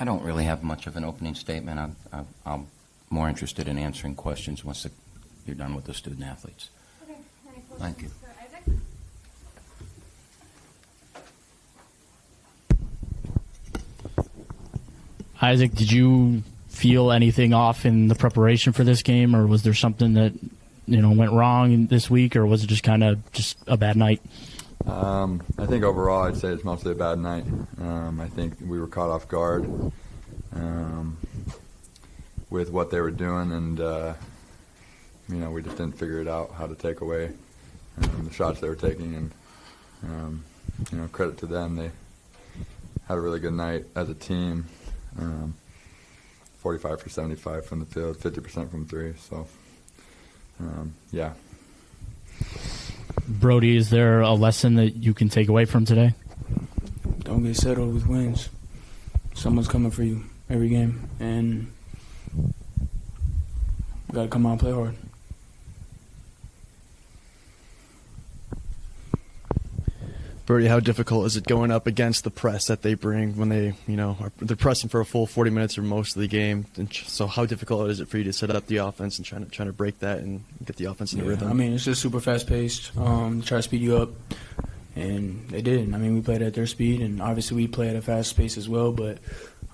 I don't really have much of an opening statement. I'm more interested in answering questions once you're done with the student athletes. Okay. Any questions Thank you. for Isaac? Isaac, did you feel anything off in the preparation for this game, or was there something that went wrong this week, or was it just kind of just a bad night? I think overall I'd say it's mostly a bad night. I think we were caught off guard with what they were doing, and we just didn't figure it out how to take away the shots they were taking. And credit to them, they had a really good night as a team. 45 for 75 from the field, 50% from three. So, yeah. Brody, is there a lesson that you can take away from today? Don't get settled with wins. Someone's coming for you every game, and you got to come out and play hard. Brody, how difficult is it going up against the press that they bring when they're pressing for a full 40 minutes or most of the game? And so how difficult is it for you to set up the offense and trying to break that and get the offense into rhythm? I mean, it's just super fast-paced. Try to speed you up, and they did. I mean, we played at their speed, and obviously we play at a fast pace as well, but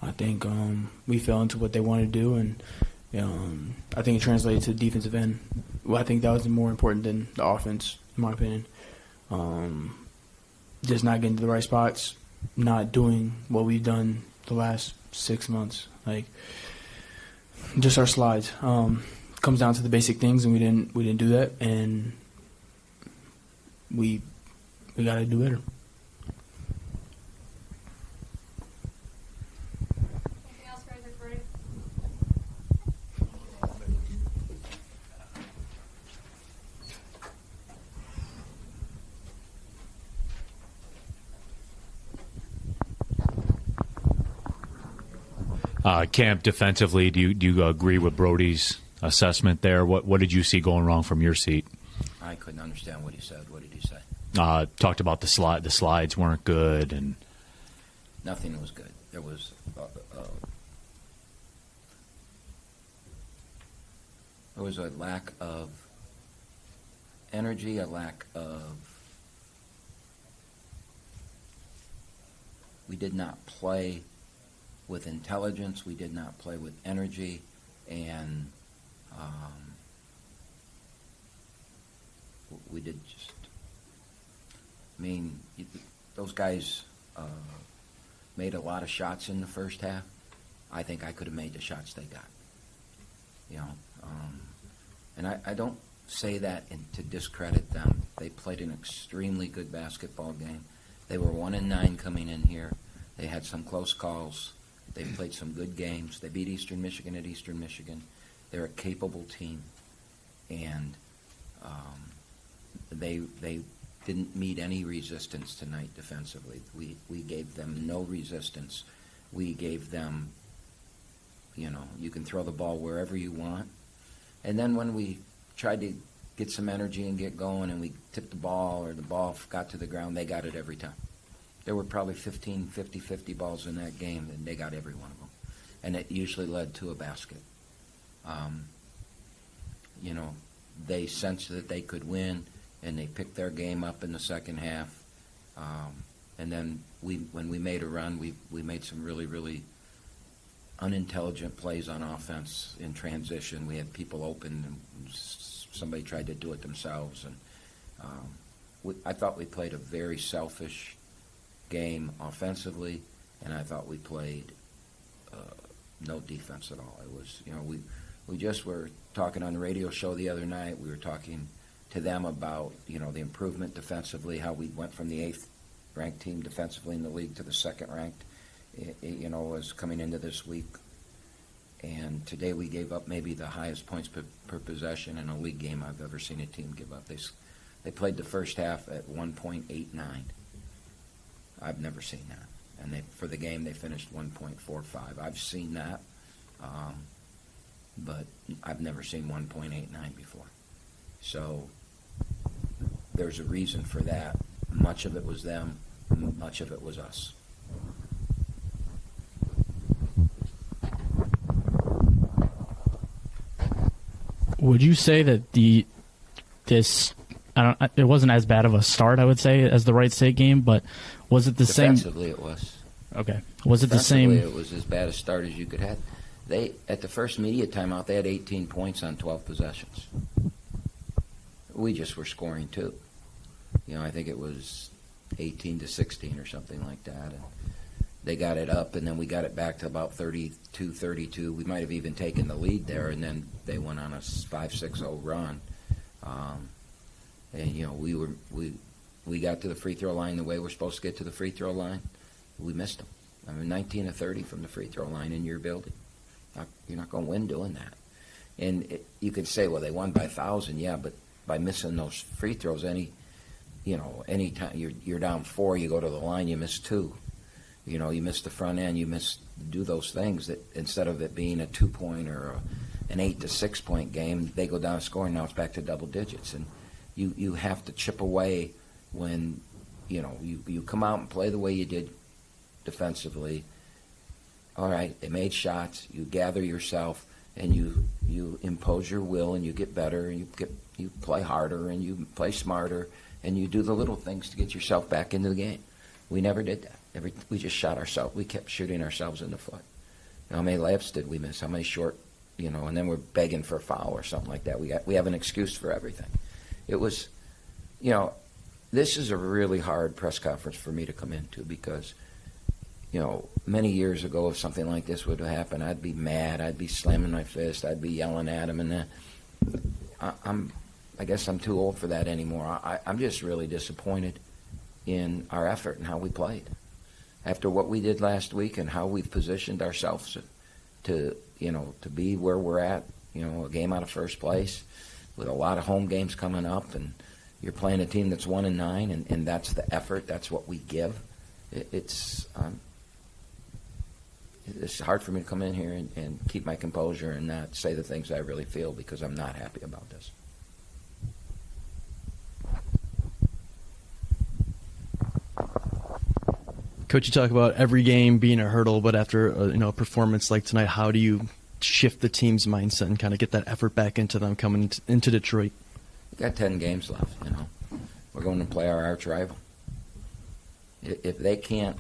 I think we fell into what they wanted to do, and I think it translated to the defensive end. Well, I think that was more important than the offense, in my opinion. Just not getting to the right spots, not doing what we've done the last 6 months. Like, just our slides. Comes down to the basic things, and we didn't do that, and we got to do better. Anything else for Isaac Brody? Camp, defensively, do you agree with Brody's assessment there? What did you see going wrong from your seat? I couldn't understand what he said. What did he say? Talked about the slides weren't good, and Nothing was good. There was a lack of energy, a lack of. We did not play with intelligence. We did not play with energy, and we did just. I mean, those guys made a lot of shots in the first half. I think I could have made the shots they got. And I don't say that to discredit them. They played an extremely good basketball game. They were 1-9 coming in here. They had some close calls. They played some good games. They beat Eastern Michigan at Eastern Michigan. They're a capable team, and they didn't meet any resistance tonight defensively. We gave them no resistance. We gave them, you can throw the ball wherever you want. And then when we tried to get some energy and get going, and we tipped the ball or the ball got to the ground, they got it every time. There were probably 15, 50 balls in that game, and they got every one of them. And it usually led to a basket. They sensed that they could win, and they picked their game up in the second half. And then when we made a run, we made some really, really unintelligent plays on offense in transition. We had people open, and somebody tried to do it themselves. And I thought we played a very selfish game offensively, and I thought we played no defense at all. It was, we just were talking on the radio show the other night. We were talking to them about, the improvement defensively, how we went from the 8th ranked team defensively in the league to the 2nd ranked, was coming into this week. And today we gave up maybe the highest points per possession in a league game I've ever seen a team give up. They played the first half at 1.89. I've never seen that. And for the game, they finished 1.45. I've seen that, but I've never seen 1.89 before. So there's a reason for that. Much of it was them, much of it was us. Would you say that it wasn't as bad of a start, I would say, as the Wright State game, but was it the same? Defensively, it was. Okay. Was it the Defensively, same? it was as bad a start as you could have. They, at the first media timeout, they had 18 points on 12 possessions. We just were scoring too. I think it was 18-16 or something like that. And they got it up, and then we got it back to about 32-32. We might have even taken the lead there, and then they went on a 5-6-0 run. We got to the free throw line the way we're supposed to get to the free throw line. We missed them. 19 of 30 from the free throw line in your building. You're not going to win doing that. And you could say, well, they won by 1,000, yeah, but by missing those free throws, any time you're down 4, you go to the line, you miss 2. You miss the front end, do those things that instead of it being a 2-point or an 8 to 6 point game, they go down scoring. Now it's back to double digits, and you have to chip away when you come out and play the way you did defensively. All right, they made shots. You gather yourself and you impose your will, and you get better, and you play harder, and you play smarter, and you do the little things to get yourself back into the game. We never did that. We just shot ourselves. We kept shooting ourselves in the foot. How many layups did we miss? How many short? And then we're begging for a foul or something like that. We have an excuse for everything. It was, this is a really hard press conference for me to come into because, many years ago, if something like this would have happened, I'd be mad. I'd be slamming my fist. I'd be yelling at him. And then I guess I'm too old for that anymore. I'm just really disappointed in our effort and how we played. After what we did last week and how we've positioned ourselves to be where we're at, a game out of first place with a lot of home games coming up, and you're playing a team that's 1-9, and that's the effort. That's what we give. It's hard for me to come in here and keep my composure and not say the things I really feel because I'm not happy about this. Coach, you talk about every game being a hurdle, but after a performance like tonight, how do you shift the team's mindset and kind of get that effort back into them coming into Detroit? We got 10 games left. We're going to play our arch rival. If they can't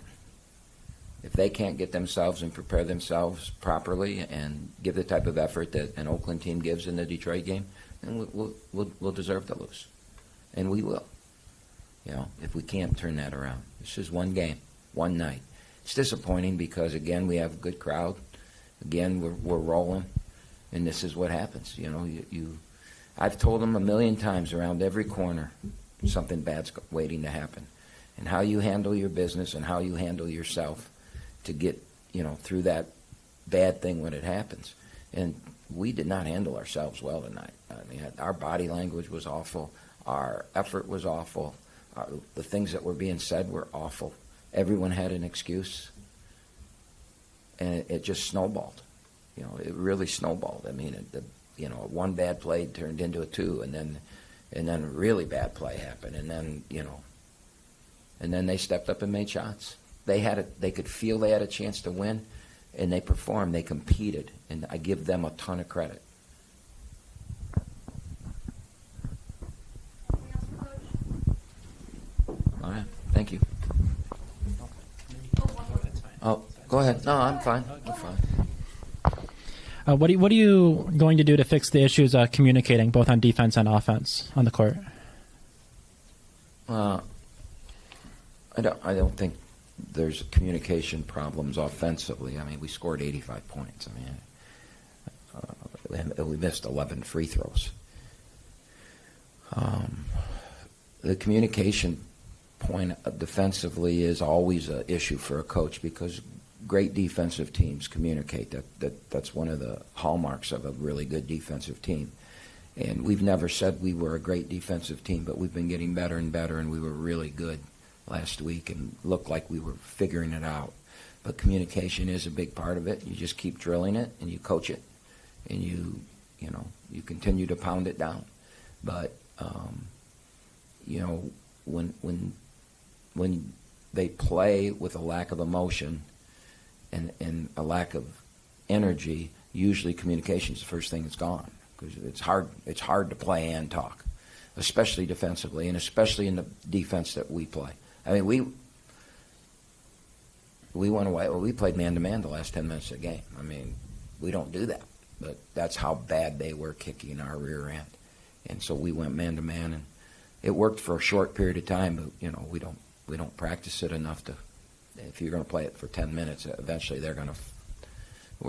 get themselves and prepare themselves properly and give the type of effort that an Oakland team gives in the Detroit game, then we'll deserve to lose, and we will. If we can't turn that around, this is one game. One night. It's disappointing because, again, we have a good crowd. Again, we're rolling, and this is what happens. I've told them a million times around every corner something bad's waiting to happen. And how you handle your business and how you handle yourself to get, through that bad thing when it happens. And we did not handle ourselves well tonight. Our body language was awful. Our effort was awful. The things that were being said were awful. Everyone had an excuse, and it just snowballed. It really snowballed. One bad play turned into a 2, and then a really bad play happened, and then they stepped up and made shots. They could feel they had a chance to win, and they performed. They competed, and I give them a ton of credit. Anything else for Coach? All right, thank you. Oh, go ahead. No, I'm fine. I'm fine. What are you going to do to fix the issues communicating both on defense and offense on the court? I don't think there's communication problems offensively. We scored 85 points. We missed 11 free throws. The communication point defensively is always an issue for a coach because great defensive teams communicate. That's one of the hallmarks of a really good defensive team. And we've never said we were a great defensive team, but we've been getting better and better, and we were really good last week and looked like we were figuring it out. But communication is a big part of it. You just keep drilling it, and you coach it, and you continue to pound it down. But when they play with a lack of emotion and a lack of energy, usually communication is the first thing that's gone. because it's hard to play and talk, especially defensively, and especially in the defense that we play. I mean, we went away. Well, we played man-to-man the last 10 minutes of the game. I mean, we don't do that, but that's how bad they were kicking our rear end. And so we went man-to-man, and it worked for a short period of time, but, you know, we don't practice it enough to, if you're going to play it for 10 minutes, eventually we're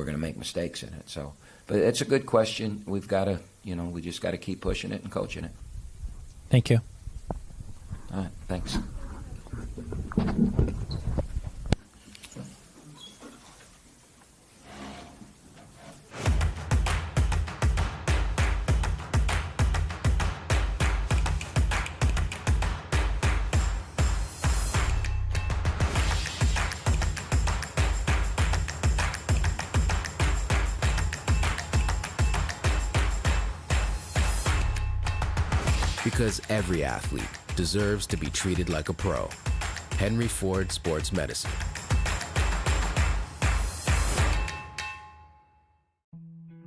going to make mistakes in it. So, but it's a good question. We've got to, you know, we just got to keep pushing it and coaching it. Thank you. All right, thanks. Because every athlete deserves to be treated like a pro. Henry Ford Sports Medicine.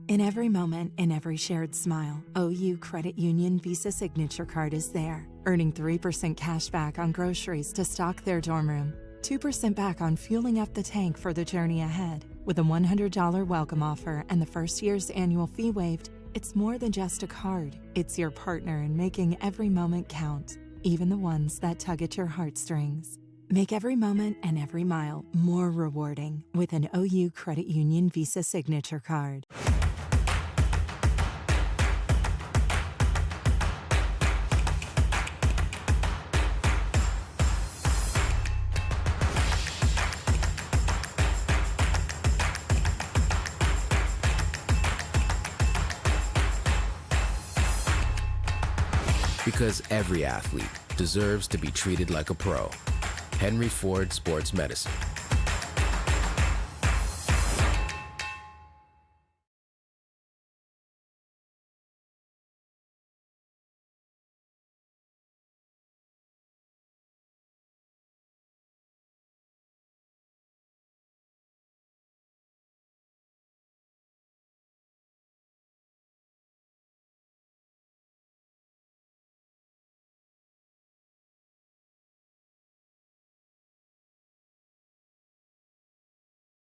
In every moment, in every shared smile, OU Credit Union Visa Signature Card is there, earning 3% cash back on groceries to stock their dorm room, 2% back on fueling up the tank for the journey ahead. With a $100 welcome offer and the first year's annual fee waived, it's more than just a card. It's your partner in making every moment count, even the ones that tug at your heartstrings. Make every moment and every mile more rewarding with an OU Credit Union Visa Signature Card. Because every athlete deserves to be treated like a pro. Henry Ford Sports Medicine.